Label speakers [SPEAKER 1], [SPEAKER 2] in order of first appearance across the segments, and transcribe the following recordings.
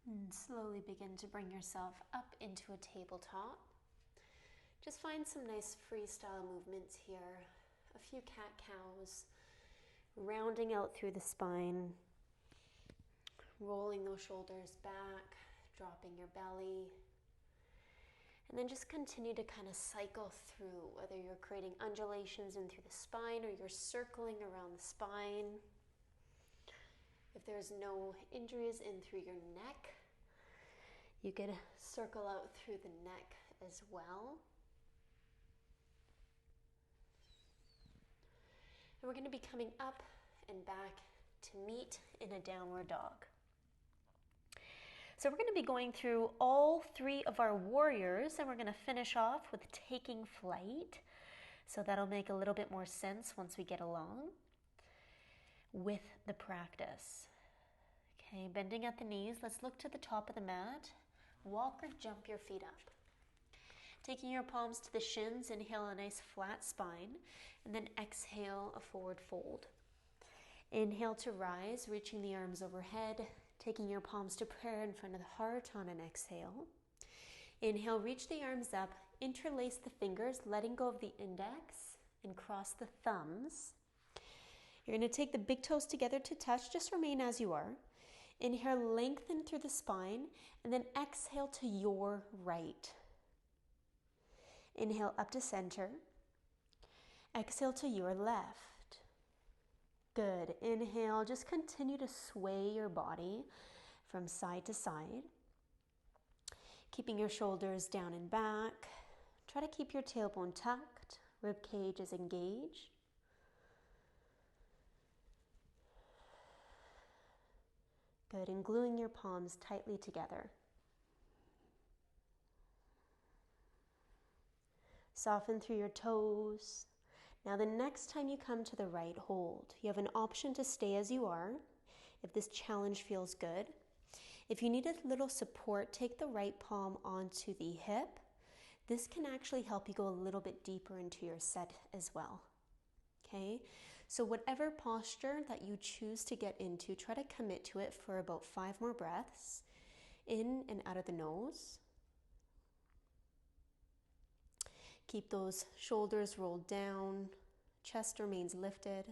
[SPEAKER 1] And slowly begin to bring yourself up into a tabletop. Just find some nice freestyle movements here. A few cat-cows, rounding out through the spine, rolling those shoulders back, dropping your belly. And then just continue to kind of cycle through, whether you're creating undulations in through the spine or you're circling around the spine. If there's no injuries in through your neck, you could circle out through the neck as well. And we're going to be coming up and back to meet in a downward dog. So we're going to be going through all three of our warriors, and we're going to finish off with taking flight. So that'll make a little bit more sense once we get along with the practice. Okay, bending at the knees, let's look to the top of the mat. Walk or jump your feet up. Taking your palms to the shins, inhale a nice flat spine, and then exhale a forward fold. Inhale to rise, reaching the arms overhead, taking your palms to prayer in front of the heart on an exhale. Inhale, reach the arms up, interlace the fingers, letting go of the index, and cross the thumbs. You're going to take the big toes together to touch, just remain as you are. Inhale, lengthen through the spine, and then exhale to your right. Inhale up to center. Exhale to your left. Good. Inhale, just continue to sway your body from side to side. Keeping your shoulders down and back. Try to keep your tailbone tucked. Rib cage is engaged. Good. And gluing your palms tightly together. Soften through your toes. Now the next time you come to the right hold, you have an option to stay as you are if this challenge feels good. If you need a little support, take the right palm onto the hip. This can actually help you go a little bit deeper into your set as well. Okay, so whatever posture that you choose to get into, try to commit to it for about 5 more breaths, in and out of the nose. Keep those shoulders rolled down, chest remains lifted.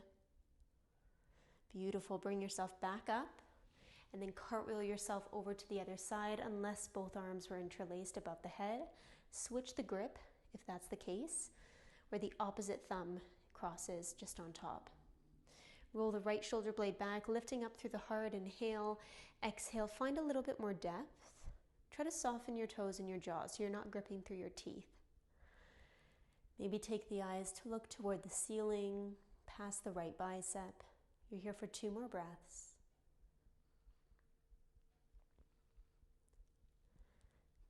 [SPEAKER 1] Beautiful, bring yourself back up and then cartwheel yourself over to the other side unless both arms were interlaced above the head. Switch the grip if that's the case, where the opposite thumb crosses just on top. Roll the right shoulder blade back, lifting up through the heart, inhale, exhale, find a little bit more depth. Try to soften your toes and your jaws so you're not gripping through your teeth. Maybe take the eyes to look toward the ceiling, past the right bicep. You're here for 2 more breaths.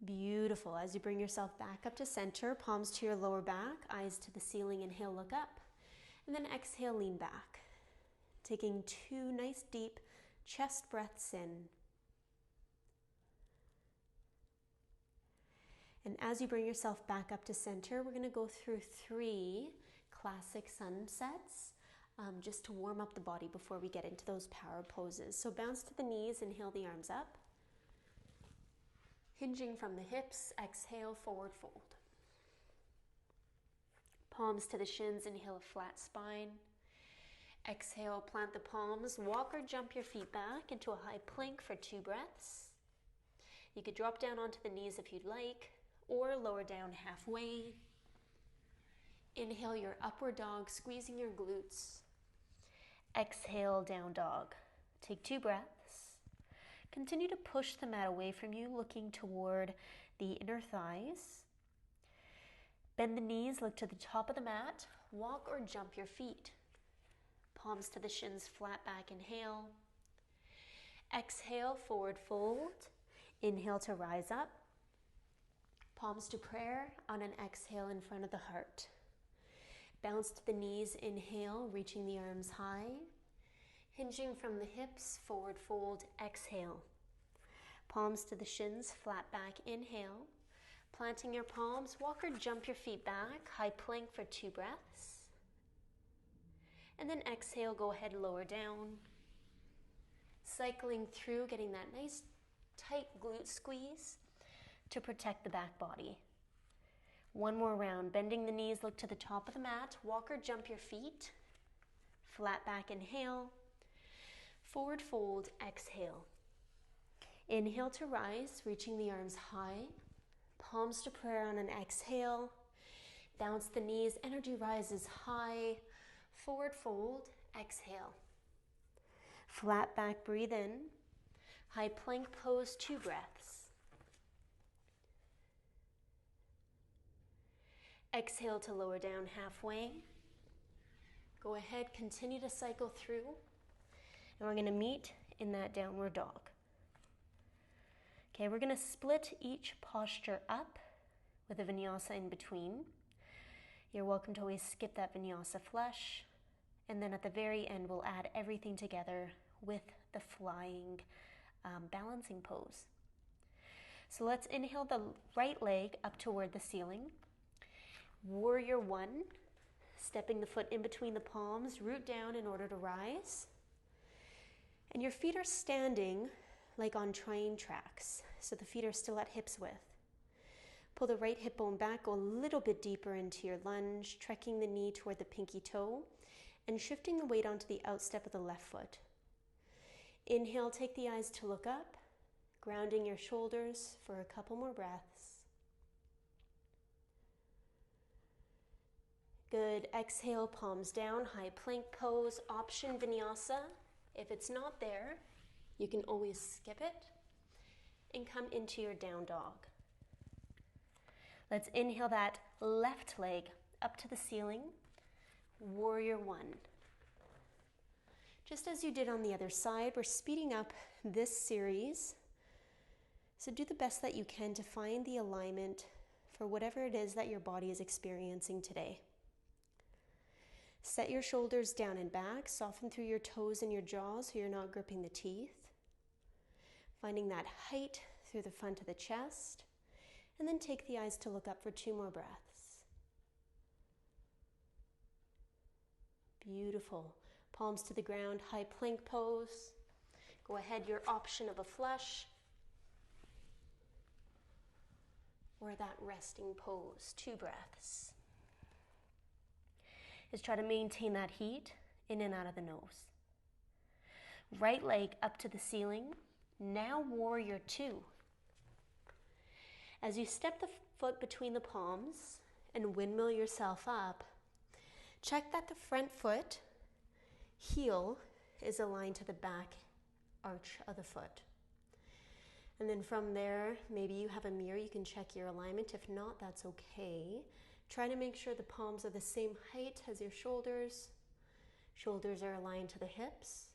[SPEAKER 1] Beautiful. As you bring yourself back up to center, palms to your lower back, eyes to the ceiling, inhale, look up. And then exhale, lean back. Taking 2 nice deep chest breaths in. And as you bring yourself back up to center, we're going to go through 3 classic sunsets just to warm up the body before we get into those power poses. So bounce to the knees, inhale the arms up. Hinging from the hips, exhale, forward fold. Palms to the shins, inhale a flat spine. Exhale, plant the palms, walk or jump your feet back into a high plank for 2 breaths. You could drop down onto the knees if you'd like, or lower down halfway. Inhale your upward dog, squeezing your glutes. Exhale, down dog. Take 2 breaths. Continue to push the mat away from you, looking toward the inner thighs. Bend the knees, look to the top of the mat. Walk or jump your feet. Palms to the shins, flat back, inhale. Exhale, forward fold. Inhale to rise up. Palms to prayer on an exhale in front of the heart. Bounce to the knees, inhale, reaching the arms high. Hinging from the hips, forward fold, exhale. Palms to the shins, flat back, inhale. Planting your palms, walk or jump your feet back, high plank for 2 breaths. And then exhale, go ahead, lower down. Cycling through, getting that nice tight glute squeeze to protect the back body. One more round, bending the knees, look to the top of the mat, walk or jump your feet, flat back, inhale, forward fold, exhale. Inhale to rise, reaching the arms high, palms to prayer on an exhale, bounce the knees, energy rises high, forward fold, exhale. Flat back, breathe in, high plank pose, 2 breaths. Exhale to lower down halfway. Go ahead, continue to cycle through, and we're going to meet in that downward dog. Okay, we're going to split each posture up with a vinyasa in between. You're welcome to always skip that vinyasa flush, and then at the very end we'll add everything together with the flying balancing pose. So let's inhale the right leg up toward the ceiling. Warrior 1, stepping the foot in between the palms, root down in order to rise. And your feet are standing like on train tracks, so the feet are still at hips width. Pull the right hip bone back, go a little bit deeper into your lunge, trekking the knee toward the pinky toe, and shifting the weight onto the outstep of the left foot. Inhale, take the eyes to look up, grounding your shoulders for a couple more breaths. Good. Exhale, palms down, high plank pose, option vinyasa. If it's not there, you can always skip it and come into your down dog. Let's inhale that left leg up to the ceiling. Warrior 1. Just as you did on the other side, we're speeding up this series. So do the best that you can to find the alignment for whatever it is that your body is experiencing today. Set your shoulders down and back, soften through your toes and your jaws so you're not gripping the teeth. Finding that height through the front of the chest, and then take the eyes to look up for 2 more breaths. Beautiful. Palms to the ground, high plank pose. Go ahead, your option of a flush or that resting pose, 2 breaths. Is try to maintain that heat in and out of the nose. Right leg up to the ceiling. Now warrior 2. As you step the foot between the palms and windmill yourself up, check that the front foot heel is aligned to the back arch of the foot. And then from there, maybe you have a mirror, you can check your alignment. If not, that's okay. Try to make sure the palms are the same height as your shoulders. Shoulders are aligned to the hips.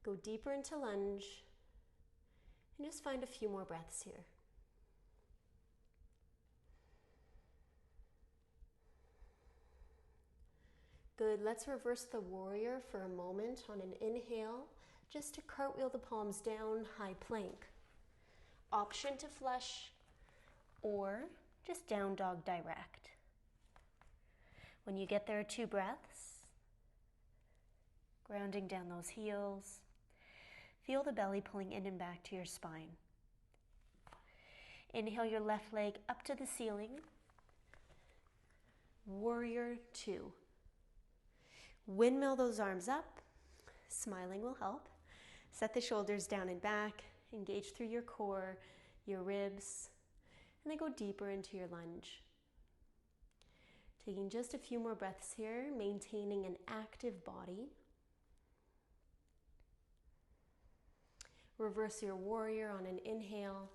[SPEAKER 1] Go deeper into lunge and just find a few more breaths here. Good, let's reverse the warrior for a moment on an inhale, just to cartwheel the palms down, high plank. Option to flush or just down dog direct. When you get there, 2 breaths. Grounding down those heels. Feel the belly pulling in and back to your spine. Inhale your left leg up to the ceiling. Warrior 2. Windmill those arms up. Smiling will help. Set the shoulders down and back. Engage through your core, your ribs, and then go deeper into your lunge. Taking just a few more breaths here, maintaining an active body. Reverse your warrior on an inhale.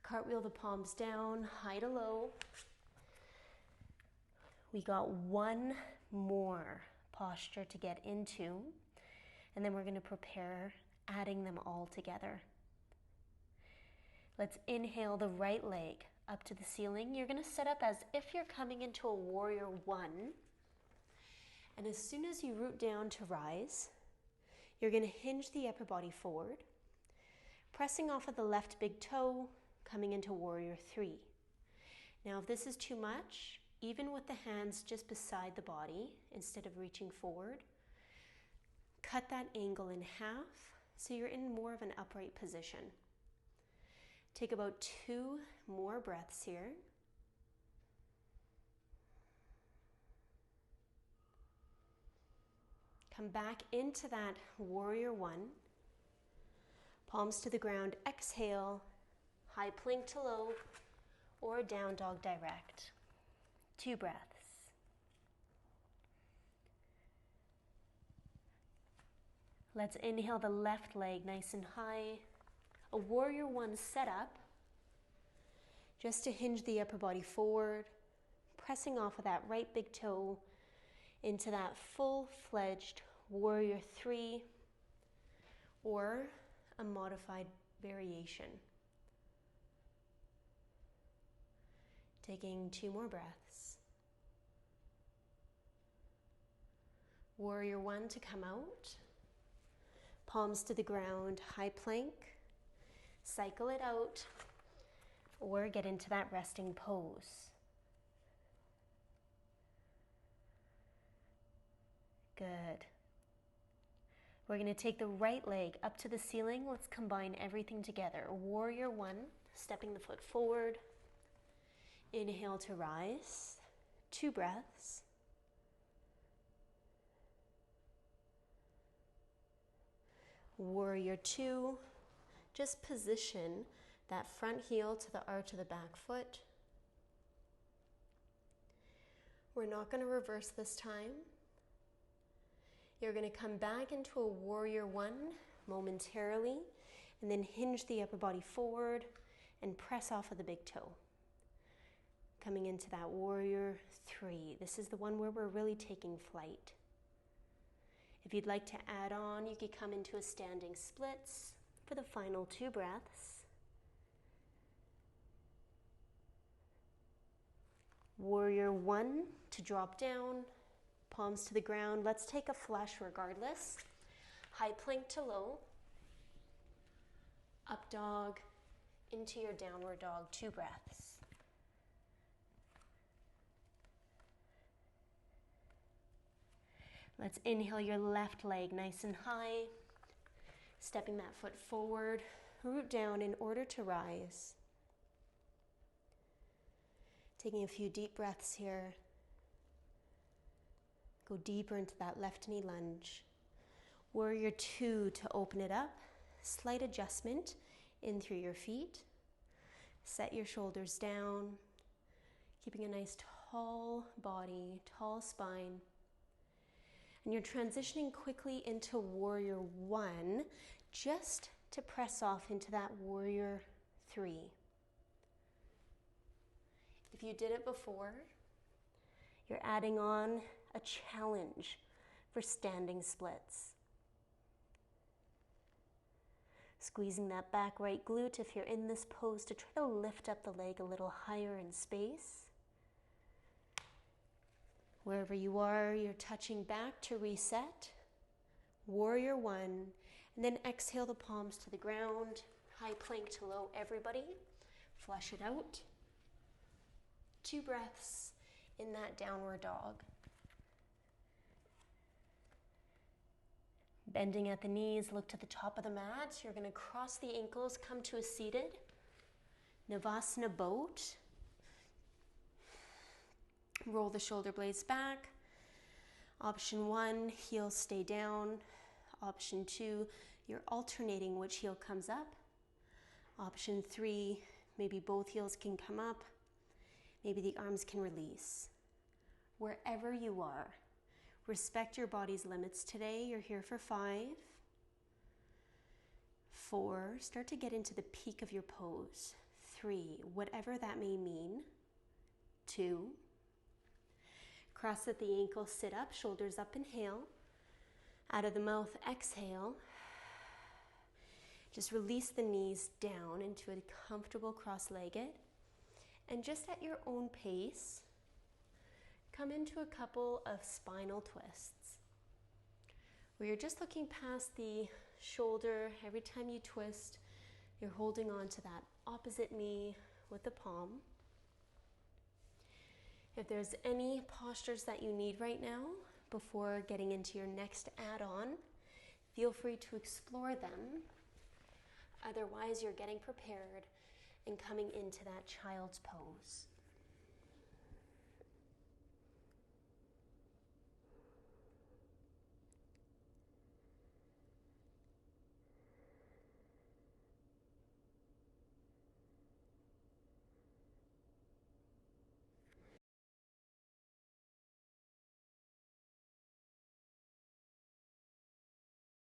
[SPEAKER 1] Cartwheel the palms down, high to low. We got 1 more posture to get into, and then we're going to prepare adding them all together. Let's inhale the right leg up to the ceiling. You're going to set up as if you're coming into a warrior 1. And as soon as you root down to rise, you're going to hinge the upper body forward, pressing off of the left big toe, coming into warrior 3. Now, if this is too much, even with the hands just beside the body, instead of reaching forward, cut that angle in half so you're in more of an upright position. Take about 2 more breaths here. Come back into that warrior one. Palms to the ground, exhale, high plank to low, or down dog direct. 2 breaths. Let's inhale the left leg nice and high. A warrior one setup, just to hinge the upper body forward, pressing off of that right big toe into that full-fledged warrior 3 or a modified variation. Taking 2 more breaths. Warrior 1 to come out. Palms to the ground, high plank. Cycle it out or get into that resting pose. Good. We're going to take the right leg up to the ceiling. Let's combine everything together. Warrior 1, stepping the foot forward. Inhale to rise. 2 breaths. Warrior 2, just position that front heel to the arch of the back foot. We're not going to reverse this time. You're going to come back into a warrior 1 momentarily and then hinge the upper body forward and press off of the big toe. Coming into that warrior 3. This is the one where we're really taking flight. If you'd like to add on, you could come into a standing splits for the final 2 breaths. Warrior 1 to drop down, palms to the ground. Let's take a flush regardless. High plank to low. Up dog into your downward dog, 2 breaths. Let's inhale your left leg nice and high. Stepping that foot forward, root down in order to rise. Taking a few deep breaths here. Go deeper into that left knee lunge. Warrior 2 to open it up. Slight adjustment in through your feet. Set your shoulders down. Keeping a nice tall body, tall spine. And you're transitioning quickly into warrior 1, just to press off into that warrior 3. If you did it before, you're adding on a challenge for standing splits. Squeezing that back right glute if you're in this pose to try to lift up the leg a little higher in space. Wherever you are, you're touching back to reset. Warrior 1, and then exhale the palms to the ground. High plank to low, everybody. Flush it out. 2 breaths in that downward dog. Bending at the knees, look to the top of the mat. You're going to cross the ankles, come to a seated Navasana boat. Roll the shoulder blades back. Option 1, heels stay down. Option 2, you're alternating which heel comes up. Option 3, maybe both heels can come up. Maybe the arms can release. Wherever you are, respect your body's limits today. You're here for 5, 4, start to get into the peak of your pose. 3, whatever that may mean. 2, cross at the ankle, sit up, shoulders up, inhale. Out of the mouth, exhale. Just release the knees down into a comfortable cross-legged. And just at your own pace, come into a couple of spinal twists, where you're just looking past the shoulder. Every time you twist, you're holding on to that opposite knee with the palm. If there's any postures that you need right now before getting into your next add-on, feel free to explore them. Otherwise, you're getting prepared and coming into that child's pose.